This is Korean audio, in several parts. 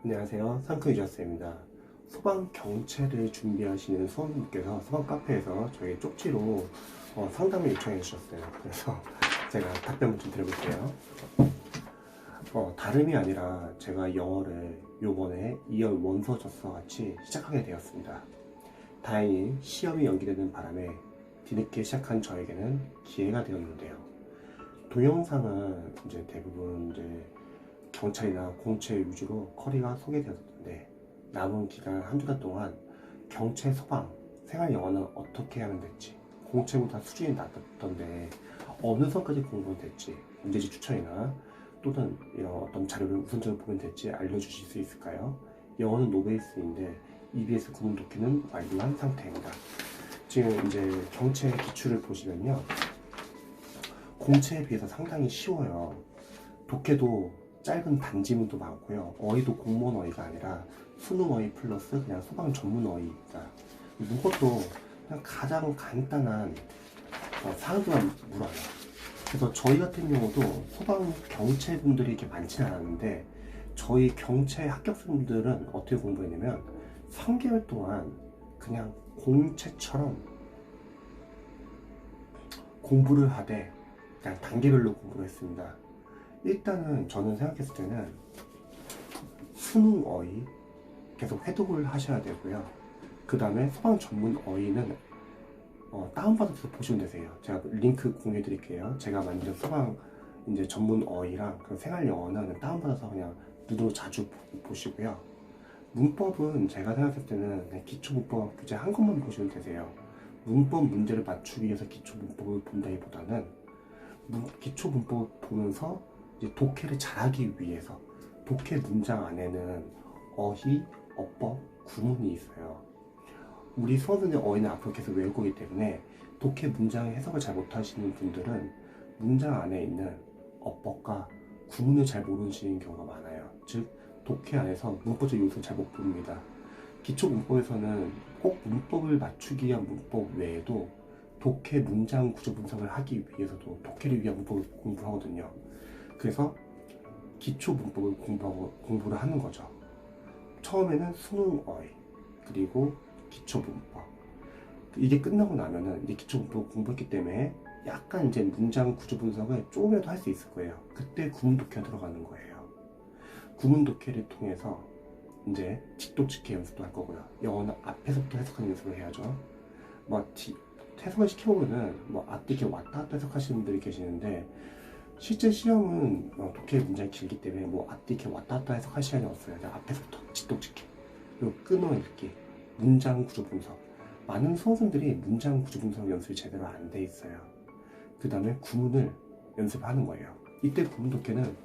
안녕하세요. 상크 유저쌤입니다. 소방 경채를 준비하시는 수험분께서 소방 카페에서 저희 쪽지로 상담을 요청해 주셨어요. 그래서 제가 답변을 좀 드려볼게요. 다름이 아니라 제가 영어를 요번에 2월 원서 접수와 같이 시작하게 되었습니다. 다행히 시험이 연기되는 바람에 뒤늦게 시작한 저에게는 기회가 되었는데요. 동영상은 이제 대부분 경찰이나 공채 위주로 커리가 소개되었는데, 남은 기간 한두 달 동안 경찰, 소방, 생활 영어는 어떻게 하면 될지, 공채보다 수준이 낮았던데 어느 선까지 공부는 될지, 문제집 추천이나 또는 이런 어떤 자료를 우선적으로 보면 될지 알려주실 수 있을까요? 영어는 노베이스인데 EBS 구문 독해는 완료한 상태입니다. 지금 이제 경채 기출을 보시면요, 공채에 비해서 상당히 쉬워요. 독해도 짧은 단지문도 많고요. 어휘도 공무원 어휘가 아니라 수능 어휘 플러스 그냥 소방 전문 어휘입니다. 무것도 그냥 가장 간단한 사항들만 물어요. 그래서 저희 같은 경우도 소방 경찰분들이 이렇게 많지는 않았는데, 저희 경찰 합격생분들은 어떻게 공부했냐면 3개월 동안 그냥 공채처럼 공부를 하되 그냥 단계별로 공부를 했습니다. 일단은 저는 생각했을 때는 수능 어휘 계속 회독을 하셔야 되고요. 그 다음에 소방 전문 어휘는 다운받아서 보시면 되세요. 제가 링크 공유해 드릴게요. 제가 만든 소방 이제 전문 어휘랑 그 생활 영어는 다운받아서 그냥 눈으로 자주 보시고요. 문법은 제가 생각했을 때는 그냥 기초 문법 교재 한 것만 보시면 되세요. 문법 문제를 맞추기 위해서 기초 문법을 본다기보다는 기초 문법을 보면서 이제 독해를 잘하기 위해서, 독해 문장 안에는 어휘, 어법, 구문이 있어요. 우리 수험생들 어휘는 앞으로 계속 외울 거기 때문에 독해 문장 해석을 잘 못하시는 분들은 문장 안에 있는 어법과 구문을 잘 모르시는 경우가 많아요. 즉, 독해 안에서 문법적 요소를 잘 못 봅니다. 기초 문법에서는 꼭 문법을 맞추기 위한 문법 외에도 독해 문장 구조 분석을 하기 위해서도 독해를 위한 문법을 공부하거든요. 그래서 기초 문법을 공부를 하는 거죠. 처음에는 수능 어휘, 그리고 기초 문법. 이게 끝나고 나면은 이제 기초 문법 공부했기 때문에 약간 이제 문장 구조 분석을 조금이라도 할 수 있을 거예요. 그때 구문 독해가 들어가는 거예요. 구문 독해를 통해서 이제 직독직해 연습도 할 거고요. 영어는 앞에서부터 해석하는 연습을 해야죠. 해석을 시켜보면은 앞뒤 이렇게 왔다 갔다 해석하시는 분들이 계시는데, 실제 시험은 독해 문장이 길기 때문에 앞뒤 이렇게 왔다 갔다 해석할 시간이 없어요. 그냥 앞에서부터 직독직해, 그리고 끊어읽기, 문장 구조 분석. 많은 수험생들이 문장 구조 분석 연습이 제대로 안 돼 있어요. 그 다음에 구문을 연습하는 거예요. 이때 구문 독해는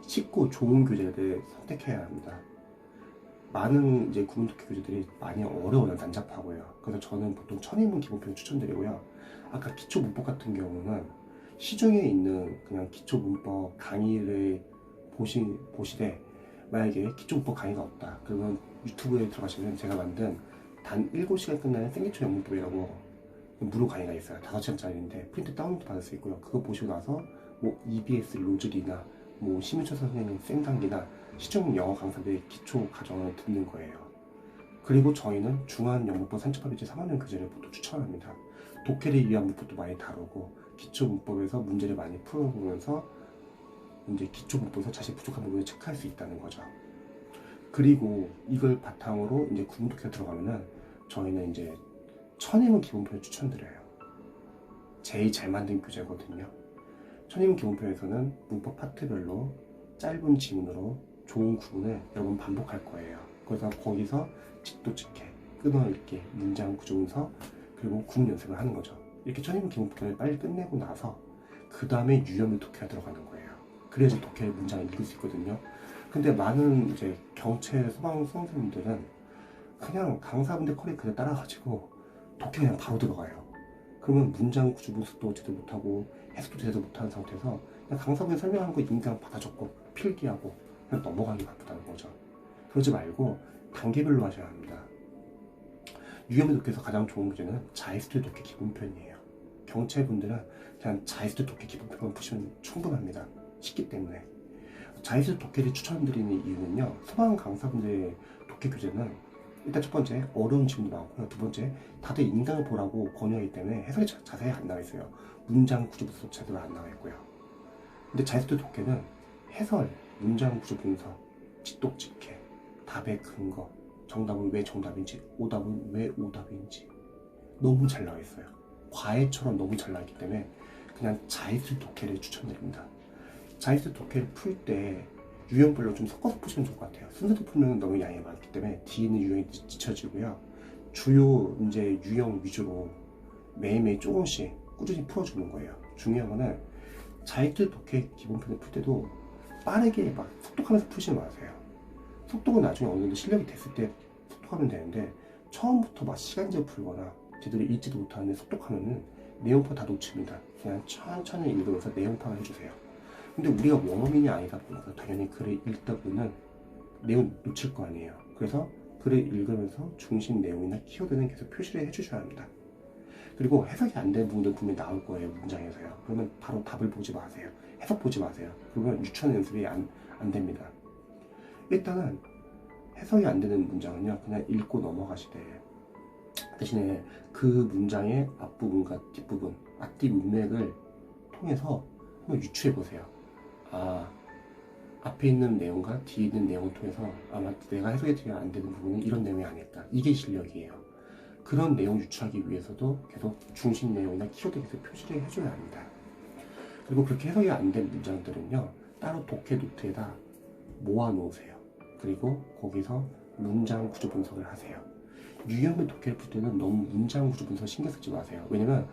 쉽고 좋은 교재를 선택해야 합니다. 많은 이제 구문 독해 교재들이 많이 어려워요. 난잡하고요. 그래서 저는 보통 천인문 기본편 추천드리고요. 아까 기초 문법 같은 경우는 시중에 있는 그냥 기초 문법 강의를 보시되, 만약에 기초 문법 강의가 없다 그러면 유튜브에 들어가시면 제가 만든 단 7시간 끝나는 생기초 영문법이라고 무료 강의가 있어요. 5시간짜리인데 프린트 다운도 받을 수 있고요. 그거 보시고 나서 EBS 로즐이나 심유철 선생님 생강기나 시중 영어 강사들의 기초 과정을 듣는 거예요. 그리고 저희는 중한 영문법 산책법이지 3학년 교재를 보통 추천합니다. 독해를 위한 문법도 많이 다루고 기초 문법에서 문제를 많이 풀어보면서 이제 기초 문법에서 자신 부족한 부분을 체크할 수 있다는 거죠. 그리고 이걸 바탕으로 이제 구문 독해가 들어가면은 저희는 이제 천인문 기본편을 추천드려요. 제일 잘 만든 교재거든요. 천인문 기본편에서는 문법 파트별로 짧은 지문으로 좋은 구문을 여러 번 반복할 거예요. 그래서 거기서 직독직해, 끊어읽기, 문장 구조 분석, 그리고 구문 연습을 하는 거죠. 이렇게 천인문 기본편을 빨리 끝내고 나서 그 다음에 유형의 독해가 들어가는 거예요. 그래야지 독해의 문장을 읽을 수 있거든요. 근데 많은 이제 경찰 소방 수험생분들은 그냥 강사분들 커리 그냥 따라가지고 독해 그냥 바로 들어가요. 그러면 문장 구조 분석도 제대로 못하고 해석도 제대로 못하는 상태에서 그냥 강사분이 설명한 거 인강 받아 적고 필기하고 그냥 넘어가기 바쁘다는 거죠. 그러지 말고 단계별로 하셔야 합니다. 유형의 독해에서 가장 좋은 교재는 자이스트 독해 기본편이에요. 경찰분들은 그냥 자이스트 독해 기본편만 보시면 충분합니다. 쉽기 때문에. 자이스 독해를 추천드리는 이유는요, 소방 강사분들의 독해 교재는 일단 첫 번째 어려운 질문도 나오고요, 두 번째 다들 인강을 보라고 권유하기 때문에 해설이 자세히 안 나와 있어요. 문장 구조 분석 제대로 안 나와 있고요. 근데 자이스 독해는 해설, 문장 구조 분석, 직독 직해, 답의 근거, 정답은 왜 정답인지, 오답은 왜 오답인지 너무 잘 나와 있어요. 과외처럼 너무 잘 나와 있기 때문에 그냥 자이스 독해를 추천드립니다. 자이스 독해를 풀 때 유형별로 좀 섞어서 푸시면 좋을 것 같아요. 순서도 풀면 너무 양이 많기 때문에 뒤에 있는 유형이 지쳐지고요. 주요 이제 유형 위주로 매일매일 조금씩 꾸준히 풀어주는 거예요. 중요한 거는 자이스 독해 기본편을 풀 때도 빠르게 막 속독하면서 푸시지 마세요. 속독은 나중에 어느 정도 실력이 됐을 때 속독하면 되는데, 처음부터 막 시간제로 풀거나 제대로 읽지도 못하는데 속독하면은 내용파 다 놓칩니다. 그냥 천천히 읽으면서 내용파를 해주세요. 근데 우리가 원어민이 아니다 보니까 당연히 글을 읽다 보면 내용 놓칠 거 아니에요. 그래서 글을 읽으면서 중심 내용이나 키워드는 계속 표시를 해주셔야 합니다. 그리고 해석이 안 되는 부분들 분명히 나올 거예요, 문장에서요. 그러면 바로 답을 보지 마세요. 해석 보지 마세요. 그러면 유추하는 연습이 안 됩니다. 일단은 해석이 안 되는 문장은요, 그냥 읽고 넘어가시되 대신에 그 문장의 앞부분과 뒷부분, 앞뒤 문맥을 통해서 한번 유추해 보세요. 앞에 있는 내용과 뒤에 있는 내용을 통해서 아마 내가 해석이 안 되는 부분은 이런 내용이 아닐까. 이게 실력이에요. 그런 내용 유추하기 위해서도 계속 중심 내용이나 키워드 계속 표시를 해줘야 합니다. 그리고 그렇게 해석이 안 된 문장들은요, 따로 독해 노트에다 모아 놓으세요. 그리고 거기서 문장 구조 분석을 하세요. 유형별 독해를 풀 때는 너무 문장 구조 분석 신경 쓰지 마세요. 왜냐면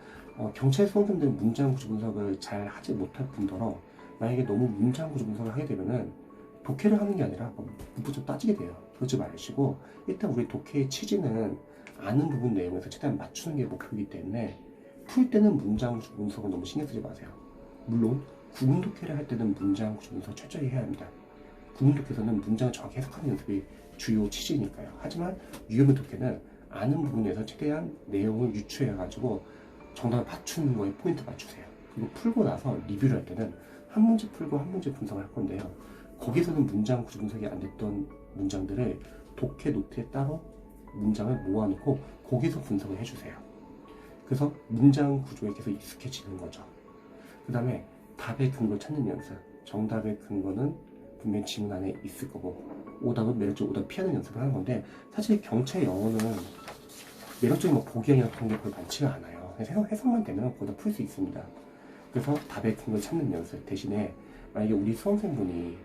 경찰 수험생들은 문장 구조 분석을 잘 하지 못할 뿐더러 만약에 너무 문장 구조 분석을 하게 되면은 독해를 하는 게 아니라 문법 좀 따지게 돼요. 그러지 마시고 일단 우리 독해의 취지는 아는 부분 내용에서 최대한 맞추는 게 목표이기 때문에 풀 때는 문장 구조 분석은 너무 신경 쓰지 마세요. 물론 구문 독해를 할 때는 문장 구조 분석 철저히 해야 합니다. 구문 독해에서는 문장을 정확히 해석하는 연습이 주요 취지니까요. 하지만 유형별 독해는 아는 부분에서 최대한 내용을 유추해가지고 정답을 맞추는 거에 포인트 맞추세요. 그리고 풀고 나서 리뷰를 할 때는 한 문제 풀고 한 문제 분석을 할 건데요. 거기서는 문장 구조 분석이 안 됐던 문장들을 독해 노트에 따로 문장을 모아놓고 거기서 분석을 해주세요. 그래서 문장 구조에 계속 익숙해지는 거죠. 그 다음에 답의 근거를 찾는 연습. 정답의 근거는 분명히 지문 안에 있을 거고, 오답은 매력적인 오답 피하는 연습을 하는 건데, 사실 경체 영어는 매력적인 보기형이나 그런 게 거의 많지가 않아요. 해석만 되면 거의 다 풀 수 있습니다. 그래서 답의 근거를 찾는 연습 대신에, 만약에 우리 수험생분이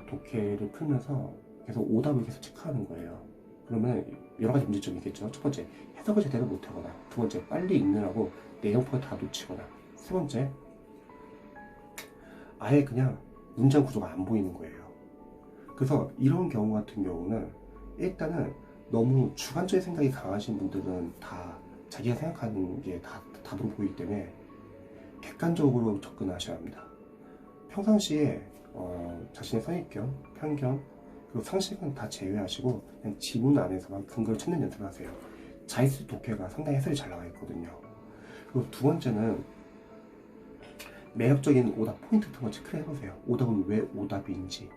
독해를 풀면서 계속 오답을 계속 체크하는 거예요. 그러면 여러 가지 문제점이 있겠죠. 첫 번째, 해석을 제대로 못하거나, 두 번째, 빨리 읽느라고 내용파를 다 놓치거나, 세 번째, 아예 그냥 문장 구조가 안 보이는 거예요. 그래서 이런 경우 같은 경우는 일단은 너무 주관적인 생각이 강하신 분들은 다 자기가 생각하는 게 다 답으로 보이기 때문에 객관적으로 접근하셔야 합니다. 평상시에 자신의 선입견, 편견, 그리고 상식은 다 제외하시고 그냥 지문 안에서만 근거를 찾는 연습을 하세요. 자이스 독해가 상당히 해설이 잘 나와 있거든요. 그리고 두 번째는 매력적인 오답 포인트 같은 거 체크를 해보세요. 오답은 왜 오답인지.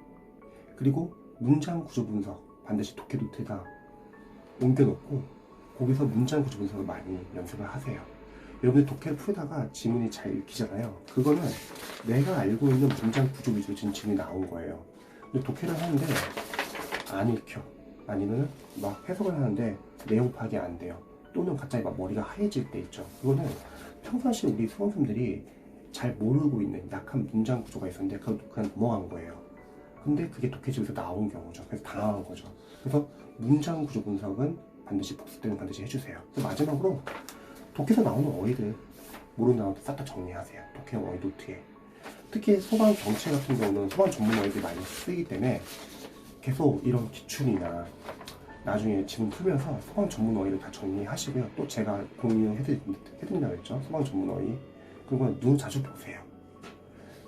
그리고 문장 구조 분석 반드시 독해 노트에다 옮겨놓고 거기서 문장 구조 분석을 많이 연습을 하세요. 여러분들 독해를 풀다가 지문이 잘 읽히잖아요. 그거는 내가 알고 있는 문장 구조 위주로 지금 지문이 나온 거예요. 근데 독해를 하는데 안 읽혀. 아니면 막 해석을 하는데 내용 파악이 안 돼요. 또는 갑자기 막 머리가 하얘질 때 있죠. 그거는 평상시에 우리 수험생들이 잘 모르고 있는 약한 문장 구조가 있었는데 그냥 넘어간 거예요. 근데 그게 독해집에서 나온 경우죠. 그래서 당황한 거죠. 그래서 문장 구조 분석은 반드시 복습 때는 반드시 해주세요. 마지막으로 독해에서 나오는 어휘들 모르는 단어도 싹 다 정리하세요. 독해형 어휘 노트에. 특히 소방 경찰 같은 경우는 소방 전문 어휘들이 많이 쓰이기 때문에 계속 이런 기출이나 나중에 지문 풀면서 소방 전문 어휘를 다 정리하시고요. 또 제가 공유해드린다고 했죠. 소방 전문 어휘. 그런 건 눈을 자주 보세요.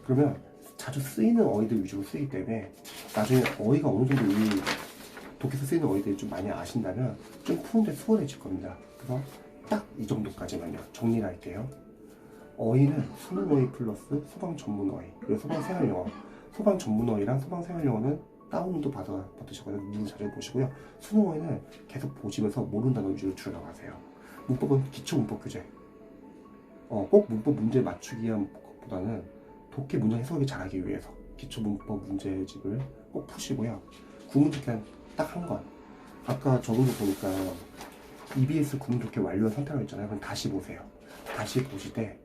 그러면 자주 쓰이는 어휘들 위주로 쓰이기 때문에 나중에 어휘가 어느 정도 이 독해에서 쓰이는 어휘들이 좀 많이 아신다면 좀 푸는데 수월해질 겁니다. 그래서 딱 이 정도까지만요. 정리를 할게요. 어휘는 수능 어휘 플러스 소방 전문 어휘, 그리고 소방 생활 영어. 소방 전문어휘랑 소방 생활영어는 다운도 받으셔가지고 문제 자주 보시고요. 수능어휘는 계속 보시면서 모르는 단어 위주로 줄여나가세요. 문법은 기초 문법 교재. 꼭 문법 문제 맞추기 위한 것보다는 독해 문장 해석을 잘하기 위해서 기초 문법 문제집을 꼭 푸시고요. 구문독해는 딱 한 건. 아까 저번도 보니까 EBS 구문독해 완료한 상태라고 했잖아요. 그럼 다시 보세요. 다시 보실 때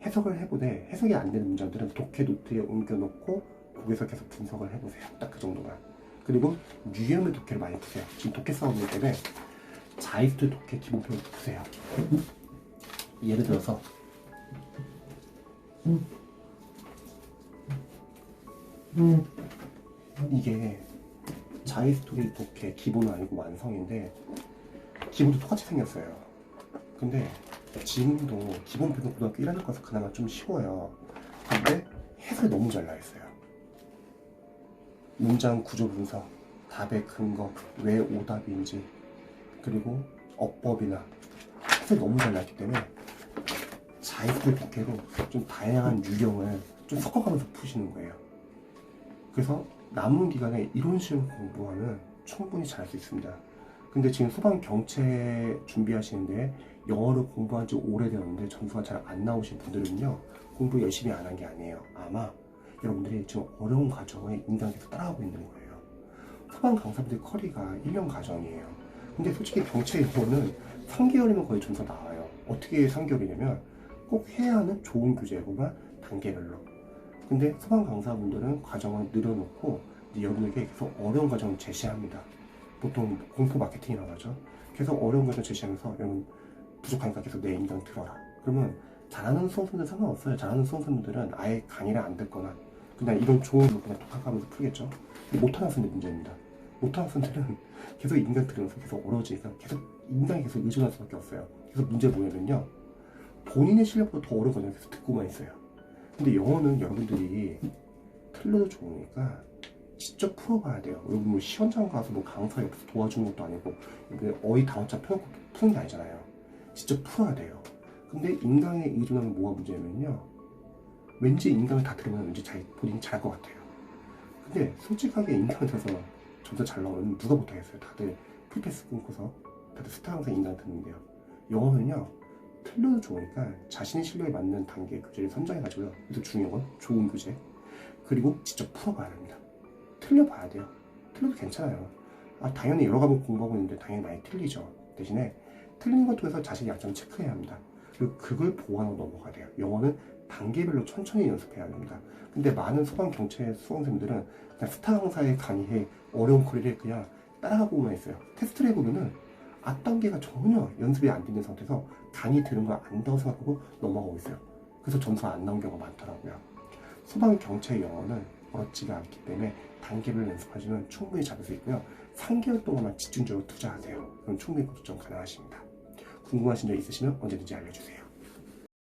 해석을 해보되 해석이 안 되는 문장들은 독해 노트에 옮겨놓고 거기서 계속 분석을 해보세요. 딱 그 정도만. 그리고 유형의 독해를 많이 푸세요. 지금 독해 싸움이기 때문에 자이스트 독해 기본표를 푸세요. 예를 들어서 이게 자이스토리 독해 기본은 아니고 완성인데 기본도 똑같이 생겼어요. 근데 지금도 기본표는 고등학교 1학년 거라서 그나마 좀 쉬워요. 근데 해설이 너무 잘 나있어요. 문장 구조 분석, 답의 근거, 왜 오답인지, 그리고 어법이나 해설이 너무 잘 나있기 때문에 자이스토리 독해로 좀 다양한 유형을 좀 섞어가면서 푸시는 거예요. 그래서 남은 기간에 이런 식으로 공부하면 충분히 잘할 수 있습니다. 근데 지금 소방 경체 준비하시는데 영어를 공부한 지 오래되었는데 점수가 잘 안 나오신 분들은요, 공부 열심히 안 한 게 아니에요. 아마 여러분들이 지금 어려운 과정을 인강에서 따라가고 있는 거예요. 소방 강사분들 커리가 1년 과정이에요. 근데 솔직히 경체 영어는 3개월이면 거의 점수 나와요. 어떻게 3개월이냐면 꼭 해야 하는 좋은 교재로만 단계별로. 근데 소방 강사분들은 과정을 늘어놓고 여러분에게 계속 어려운 과정을 제시합니다. 보통 공포 마케팅이라고 하죠. 계속 어려운 과정을 제시하면서 여러분 부족하니까 계속 내 인강 들어라. 그러면 잘하는 수험생들 상관없어요. 잘하는 수험생들은 아예 강의를 안 듣거나 그냥 이런 좋은 거 그냥 독학하면서 풀겠죠. 근데 못하는 학생들 문제입니다. 못하는 학생들은 계속 인강 들으면서 계속 어려워지니까 계속 인강에 계속 의존할 수밖에 없어요. 그래서 문제 뭐냐면요, 본인의 실력보다 더 어려운 과정을 계속 듣고만 있어요. 근데 영어는 여러분들이 틀려도 좋으니까 직접 풀어봐야 돼요. 여러분 뭐 시험장 가서 뭐 강사 옆에서 도와주는 것도 아니고 어휘 단어짜 펴놓고 푸는 게 아니잖아요. 직접 풀어야 돼요. 근데 인강에 의존하면 뭐가 문제냐면요, 왠지 인강을 다 들으면 왠지 본인이 잘할 것 같아요. 근데 솔직하게 인강을 들어서 점수 잘 나오면 누가 못하겠어요. 다들 풀패스 끊고서 다들 스타 강사 인강 듣는데요. 영어는요, 틀려도 좋으니까 자신의 실력에 맞는 단계 교재를 선정해가지고요. 그래서 중요한 건 좋은 교재, 그리고 직접 풀어봐야 됩니다. 틀려봐야 돼요. 틀려도 괜찮아요. 당연히 여러 과목 공부하고 있는데 당연히 많이 틀리죠. 대신에 틀린 것 통해서 자신의 약점을 체크해야 합니다. 그리고 그걸 보완하고 넘어가야 돼요. 영어는 단계별로 천천히 연습해야 됩니다. 근데 많은 소방 경체 수험생들은 그냥 스타 강사의 강의에 어려운 코리를 그냥 따라가고만 있어요. 테스트를 해보면은 앞단계가 전혀 연습이 안 되는 상태에서 강의 들은 걸 안다고 생각하고 넘어가고 있어요. 그래서 점수가 안 나온 경우가 많더라고요. 소방 경체 영어는 어렵지가 않기 때문에 단계별로 연습하시면 충분히 잡을 수 있고요. 3개월 동안만 집중적으로 투자하세요. 그럼 충분히 고득점 가능하십니다. 궁금하신 점 있으시면 언제든지 알려주세요.